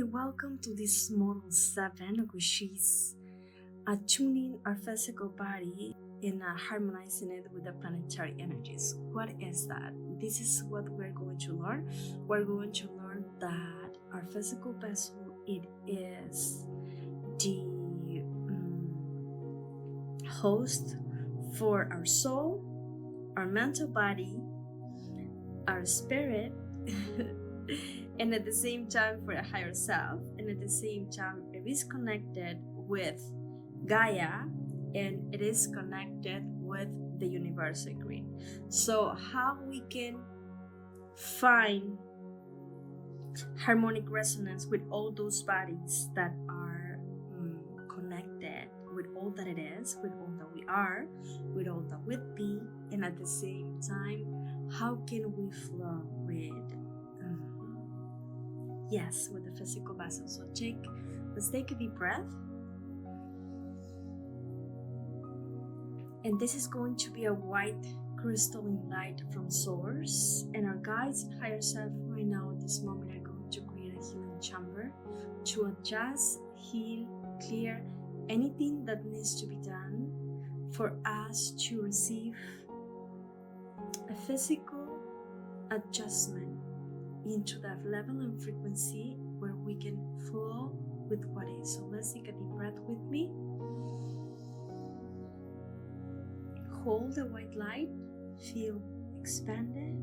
welcome to this model 7, which is tuning our physical body and harmonizing it with the planetary energies. What is that? This is what we're going to learn. We're going to learn that our physical vessel, it is the host for our soul, our mental body, our spirit, and at the same time for a higher self, and at the same time it is connected with Gaia, and it is connected with the universal grid. So how we can find harmonic resonance with all those bodies that are connected with all that it is, with all that we are, with all that we be, and at the same time, how can we flow with with the physical vessel. So let's take a deep breath. And this is going to be a white crystalline light from source. And our guides and higher self right now at this moment are going to create a healing chamber to adjust, heal, clear anything that needs to be done for us to receive a physical adjustment into that level and frequency where we can flow with what is. So let's take a deep breath with me. Hold the white light, feel expanded.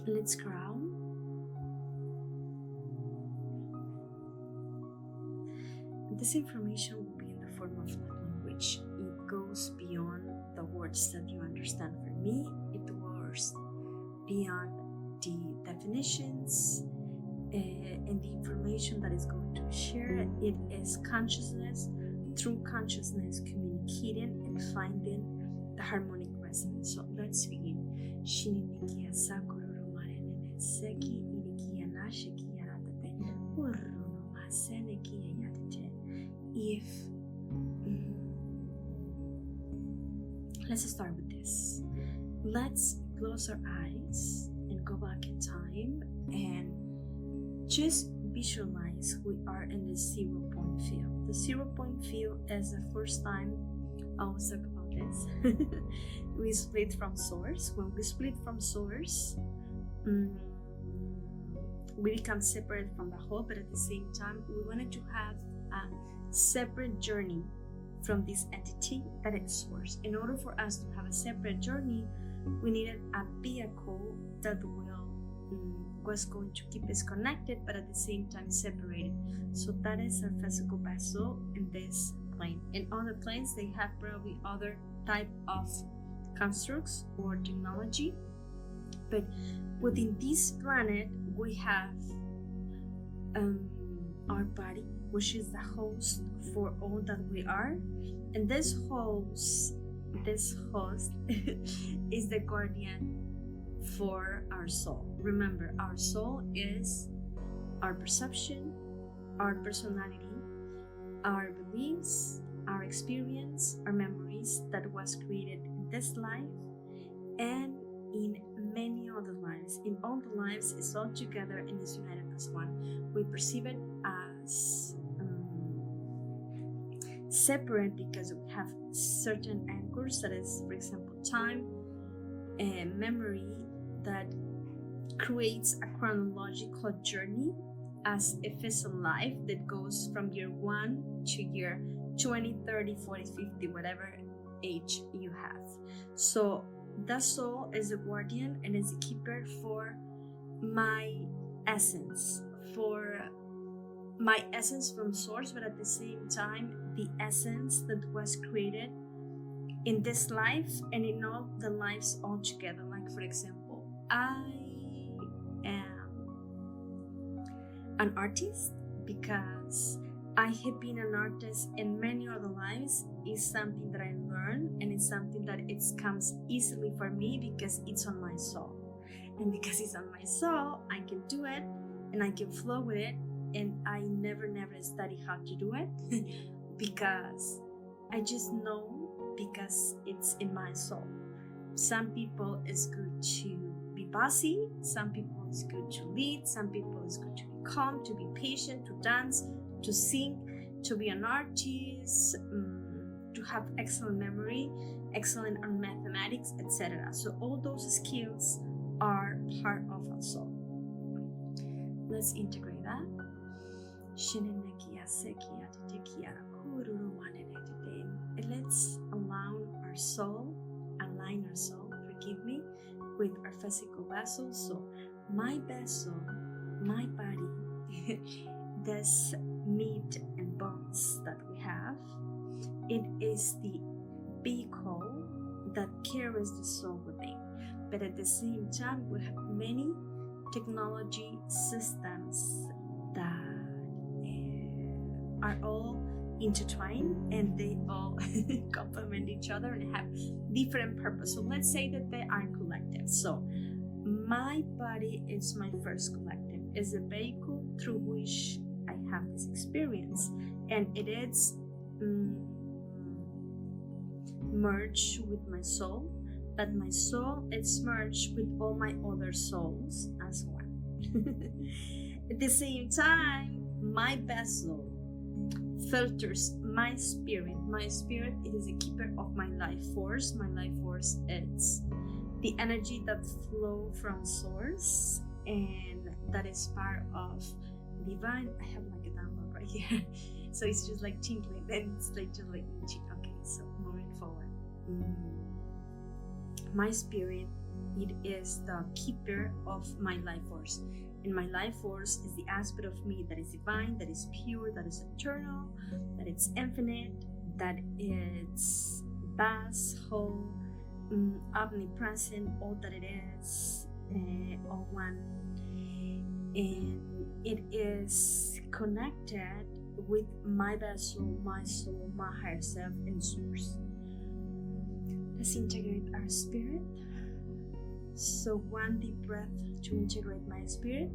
Let's ground. This information will be in the form of light language. It goes beyond the words that you understand. For me, it goes beyond the definitions and the information that is going to share. It is consciousness through consciousness communicating and finding the harmonic resonance. So let's begin. Shininikia sakururu marenene seki inikia nashikia ratate urunu masenekia yatate. If let's start with this. Let's close our eyes and go back in time and just visualize we are in the 0 point field. The 0 point field is the first time I was talking about this. We split from source. When we split from source, we become separate from the whole, but at the same time, we wanted to have a separate journey from this entity that is source. In order for us to have a separate journey, we needed a vehicle that was going to keep us connected, but at the same time separated. So that is our physical vessel in this plane. In other planes, they have probably other type of constructs or technology, but within this planet, we have our body, which is the host for all that we are, and this host is the guardian for our soul. Remember, our soul is our perception, our personality, our beliefs, our experience, our memories that was created in this life and in many other lives. In all the lives, it's all together and is united as one. We perceive it as separate because we have certain anchors, that is, for example, time and memory, that creates a chronological journey as if it's a life that goes from year 1 to year 20, 30, 40, 50, whatever age you have. So the soul is a guardian and is a keeper for my essence from source, but at the same time, the essence that was created in this life and in all the lives all together. Like, for example, I am an artist because I have been an artist in many other lives is something that I learned, and it's something that it comes easily for me because it's on my soul. And because it's on my soul, I can do it and I can flow with it, and I never study how to do it because I just know because it's in my soul. Some people it's good to be bossy, some people it's good to lead, some people it's good to be calm, to be patient, to dance, to sing, to be an artist, to have excellent memory, excellent on mathematics, etc. So all those skills are part of our soul. Let's integrate that. And let's align our soul, forgive me, with our physical vessel. So my vessel, my body, this meat and bones that we have, it is the vehicle that carries the soul within. But at the same time, we have many technology systems that are all intertwined and they all complement each other and have different purpose. So let's say that they are collective. So my body is my first collective, is a vehicle through which I have this experience, and it is merged with my soul, but my soul is merged with all my other souls as one. At the same time, my vessel filters my spirit. My spirit, it is a keeper of my life force. My life force is the energy that flows from source, and that is part of divine. I have like a download right here. So it's just like tinkling, then it's like just like itching. Okay, so moving forward. My spirit, it is the keeper of my life force. And my life force is the aspect of me that is divine, that is pure, that is eternal, that it's infinite, that it's vast, whole, omnipresent, all that it is, all one. And it is connected with my vessel, my soul, my higher self, and source. Let's integrate our spirit. So one deep breath to integrate my spirit.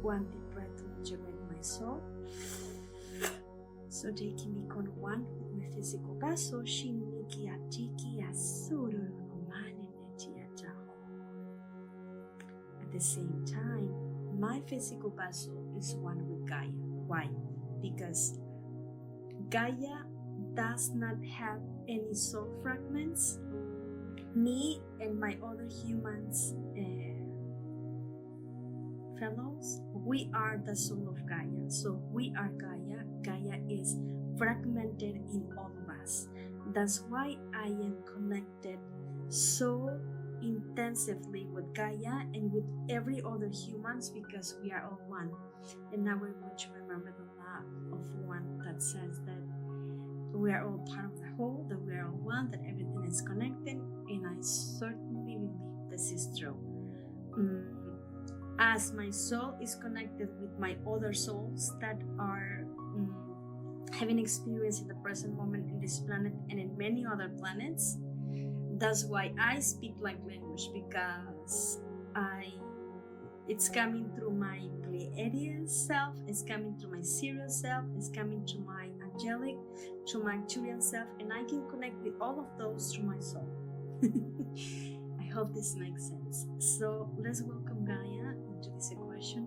One deep breath to integrate my soul. So taking me on one with my physical vessel. At the same time, my physical vessel is one with Gaia. Why? Because Gaia does not have any soul fragments. Me and my other humans fellows, we are the soul of Gaia. So we are Gaia. Gaia is fragmented in all of us. That's why I am connected so intensively with Gaia and with every other humans, because we are all one. And now we're going to remember the law of one that says that we are all part of the whole, that we are all one, that everything is connected, and I certainly believe this is true. As my soul is connected with my other souls that are having experience in the present moment in this planet and in many other planets, that's why I speak like language, because it's coming through my Pleiadian self, it's coming through my Sirius self, it's coming to my angelic, to my Arcturian self, and I can connect with all of those through my soul. I hope this makes sense. So let's welcome Gaia into this equation.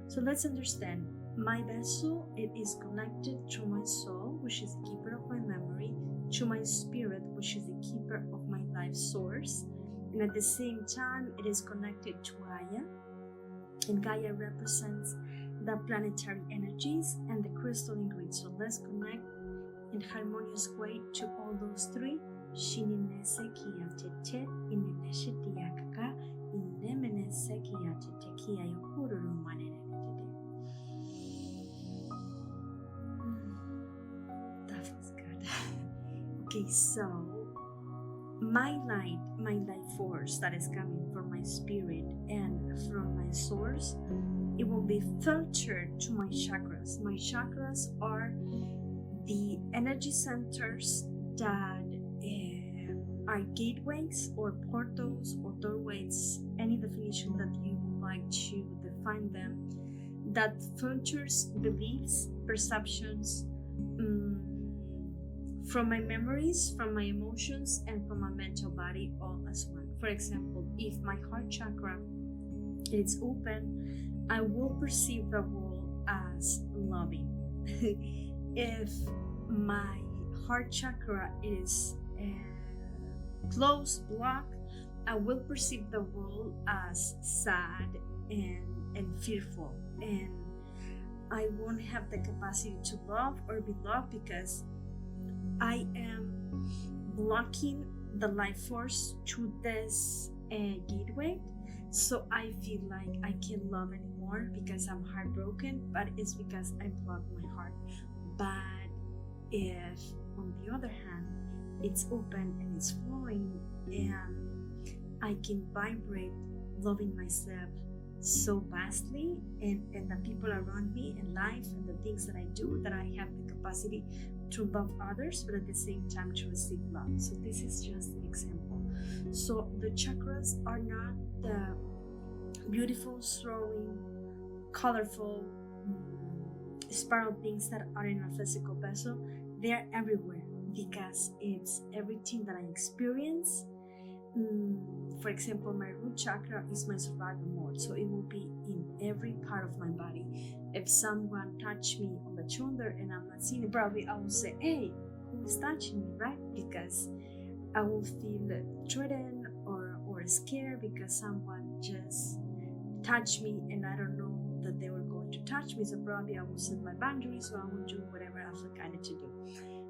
So let's understand. My vessel, it is connected to my soul, which is the keeper of my memory, to my spirit, which is the keeper of my life source, and at the same time, it is connected to Gaia, and Gaia represents the planetary energies and the crystalline grid. So let's connect in harmonious way to all those three. That feels good. Okay, so my life force that is coming from my spirit and from my source, it will be filtered to my chakras. My chakras are the energy centers that are gateways or portals or doorways, any definition that you would like to define them, that filters beliefs, perceptions, from my memories, from my emotions, and from my mental body, all as one. For example, if my heart chakra is open, I will perceive the world as loving. If my heart chakra is closed, blocked, I will perceive the world as sad and fearful, and I won't have the capacity to love or be loved because I am blocking the life force to this gateway. So I feel like I can't love anymore because I'm heartbroken, but it's because I blocked my heart. But if, on the other hand, it's open and it's flowing, and I can vibrate loving myself so vastly, and the people around me and life and the things that I do, that I have the capacity to love others, but at the same time to receive love. So this is just an example. So the chakras are not the beautiful, swirling, colorful, spiral things that are in a physical vessel. They are everywhere because it's everything that I experience. For example, my root chakra is my survival mode, so it will be in every part of my body. If someone touched me on the shoulder and I'm not seeing it, probably I will say, hey, who is touching me, right? Because I will feel threatened or scared because someone just touched me and I don't know that they were going to touch me. So probably I will set my boundaries, so I will do whatever I feel guided to do.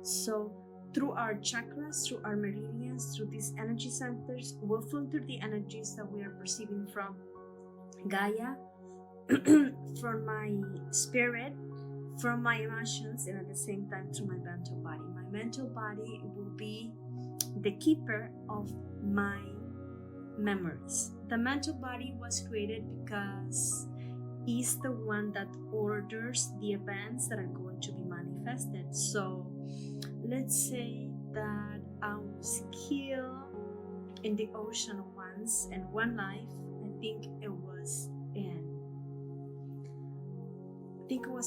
So through our chakras, through our meridians, through these energy centers, we'll filter the energies that we are perceiving from Gaia, from my spirit, from my emotions, and at the same time through my mental body. My mental body will be the keeper of my memories. The mental body was created because it's the one that orders the events that are going to be manifested. So let's say that I was killed in the ocean once, and one life, I think it was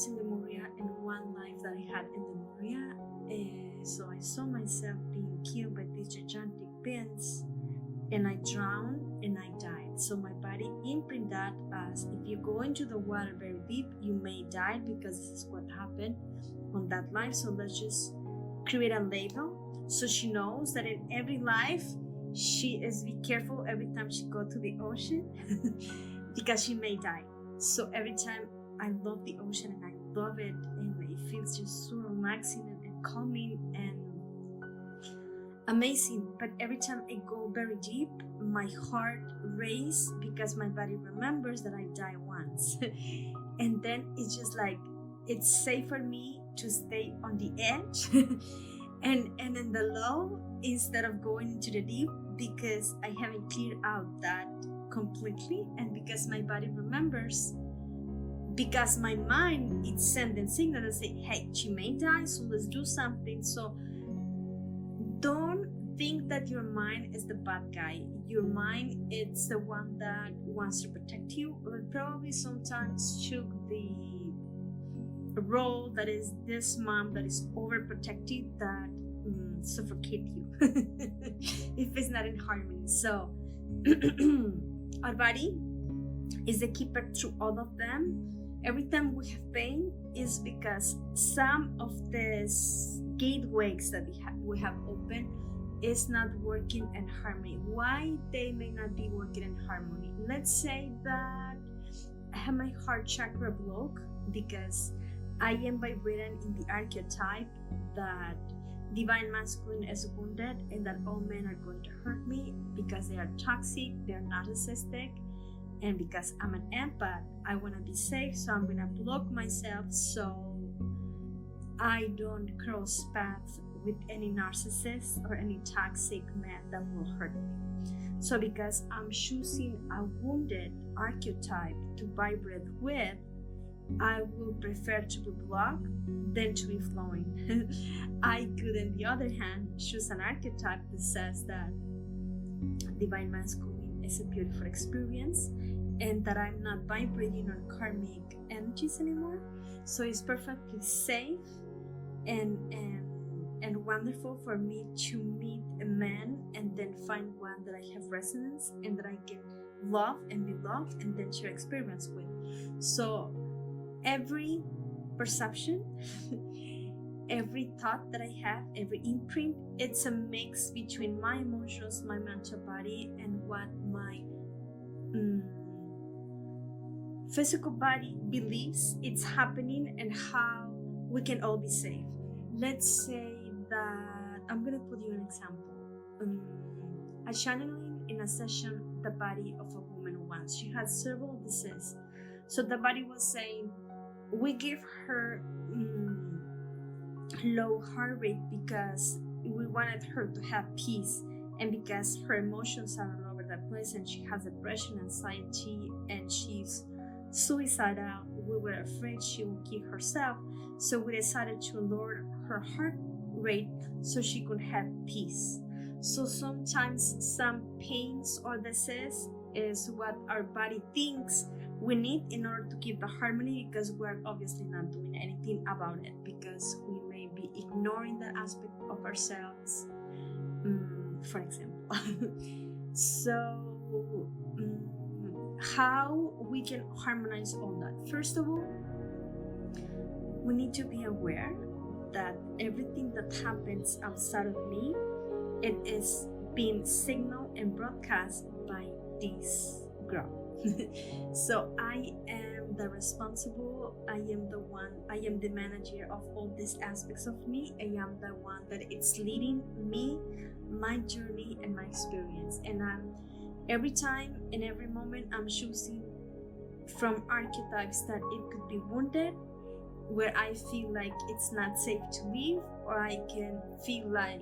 in Lemuria, and one life that I had in Lemuria. So I saw myself being killed by these gigantic beings, and I drowned and I died. So my body imprinted that as, if you go into the water very deep, you may die, because this is what happened on that life. So let's just create a label so she knows that in every life she is be careful every time she go to the ocean because she may die. So every time I love the ocean and I love it, and it feels just so relaxing and calming and amazing. But every time I go very deep, my heart races because my body remembers that I died once. And then it's just like, it's safe for me to stay on the edge and in the low instead of going into the deep, because I haven't cleared out that completely, and because my body remembers, because my mind is sending signals that say, hey, she may die, so let's do something. So don't think that your mind is the bad guy. Your mind is the one that wants to protect you, or probably sometimes took the role that is this mom that is overprotective, that suffocate you if it's not in harmony. So our body is the keeper through all of them. Every time we have pain is because some of these gateways that we have opened is not working in harmony. Why they may not be working in harmony? Let's say that I have my heart chakra blocked because I am vibrating in the archetype that divine masculine is wounded and that all men are going to hurt me because they are toxic, they're narcissistic, and because I'm an empath, I want to be safe, so I'm going to block myself so I don't cross paths with any narcissist or any toxic man that will hurt me. So because I'm choosing a wounded archetype to vibrate with, I will prefer to be blocked than to be flowing. I could, on the other hand, choose an archetype that says that divine masculine is a beautiful experience and that I'm not vibrating on karmic energies anymore. So it's perfectly safe and wonderful for me to meet a man and then find one that I have resonance and that I can love and be loved and then share experience with. So every perception, every thought that I have, every imprint, it's a mix between my emotions, my mental body, and what my physical body believes it's happening and how we can all be safe. Let's say that, I'm gonna put you an example. I channeling in a session the body of a woman once. She had several diseases. So the body was saying, we give her low heart rate because we wanted her to have peace, and because her emotions are all over the place and she has depression, anxiety, and she's suicidal. We were afraid she would kill herself, so we decided to lower her heart rate so she could have peace. So sometimes some pains or disease is what our body thinks we need in order to keep the harmony, because we're obviously not doing anything about it, because we may be ignoring that aspect of ourselves, for example. So how we can harmonize all that? First of all, we need to be aware that everything that happens outside of me, it is being signaled and broadcast by this girl. So I am the responsible, I am the manager of all these aspects of me. I am the one that it's leading me, my journey and my experience. And every time in every moment I'm choosing from archetypes that it could be wounded, where I feel like it's not safe to live, or I can feel like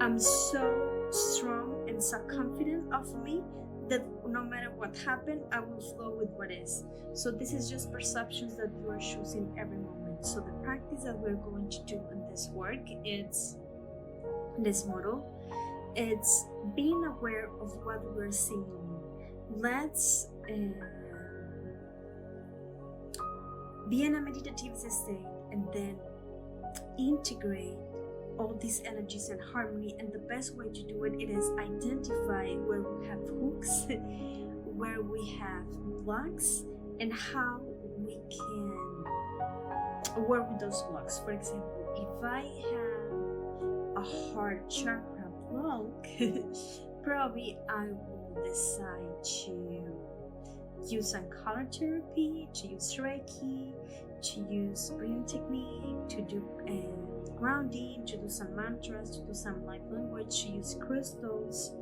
I'm so strong and so confident of me that no matter what happened, I will flow with what is. So this is just perceptions that you are choosing every moment. So the practice that we're going to do in this work, it's this model. It's being aware of what we're seeing. Let's be in a meditative state and then integrate all these energies and harmony. And the best way to do it is identify where we have hooks, where we have blocks, and how we can work with those blocks. For example, if I have a heart chakra block, probably I will decide to use some color therapy, to use Reiki, to use breathing technique, to do grounding, to do some mantras, to do some light language, to use crystals,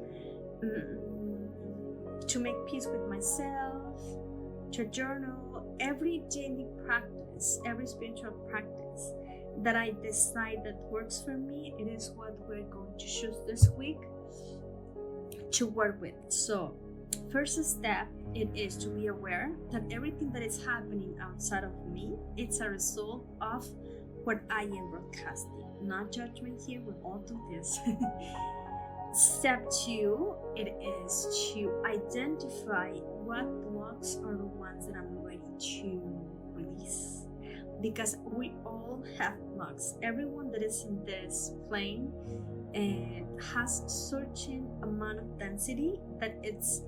to make peace with myself, to journal. Every daily practice, every spiritual practice that I decide that works for me, it is what we're going to choose this week to work with. So first step, it is to be aware that everything that is happening outside of me, it's a result of what I am broadcasting. Not judgment here, we all do this. Step 2, it is to identify what blocks are the ones that I'm ready to release. Because we all have blocks. Everyone that is in this plane has certain amount of density that it's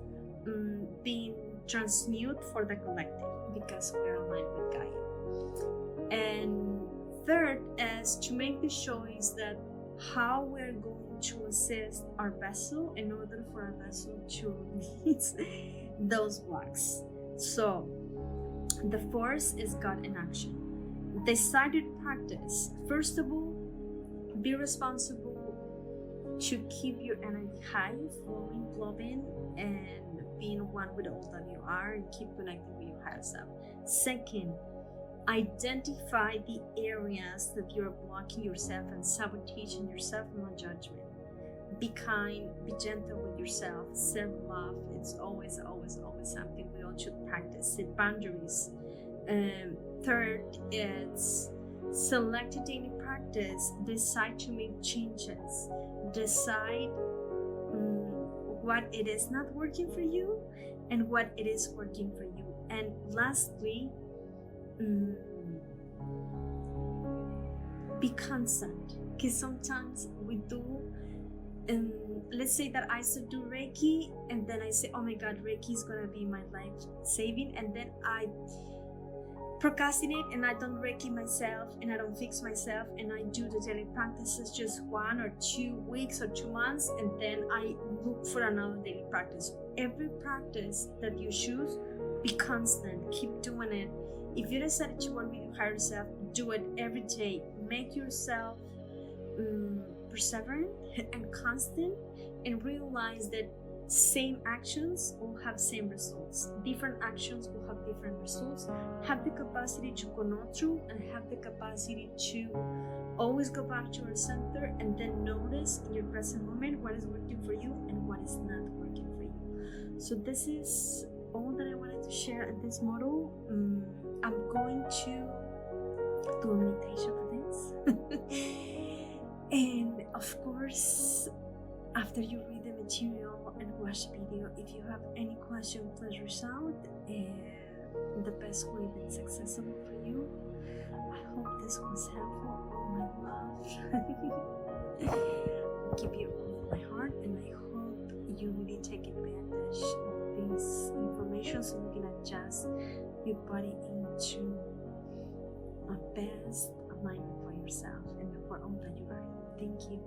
being transmute for the collective, because we are aligned with Gaia. And third is to make the choice that how we're going to assist our vessel in order for our vessel to release those blocks. So the fourth is God in action. Decided practice. First of all, be responsible to keep your energy high, flowing, glowing, and being one with all that you are, and keep connecting with your higher self. Second, Identify the areas that you're blocking yourself and sabotaging yourself. No judgment. Be kind, be gentle with yourself. Self-love, it's always something we all should practice. Set boundaries. Third, it's select a daily practice. Decide to make changes. Decide what it is not working for you and what it is working for you. And lastly, be constant, because sometimes we do, let's say that I should do Reiki, and then I say, oh my god, Reiki is gonna be my life saving, and then I procrastinate and I don't Reiki myself and I don't fix myself, and I do the daily practices just 1 or 2 weeks or 2 months, and then I look for another daily practice. Every practice that you choose, be constant, keep doing it. If you decide to work with your higher self, do it every day. Make yourself perseverant and constant, and realize that same actions will have same results. Different actions will have different results. Have the capacity to go on through, and have the capacity to always go back to your center, and then notice in your present moment what is working for you and what is not working for you. So this is all that I wanted to share at this model. I'm going to do a meditation for this. And of course, after you read the material and watch the video, if you have any question, please reach out the best way that's accessible for you. I hope this was helpful. Oh my love. I give you all my heart, and I hope you really take advantage of this information so you can adjust your body into a best alignment for yourself and for all that you are. Thank you.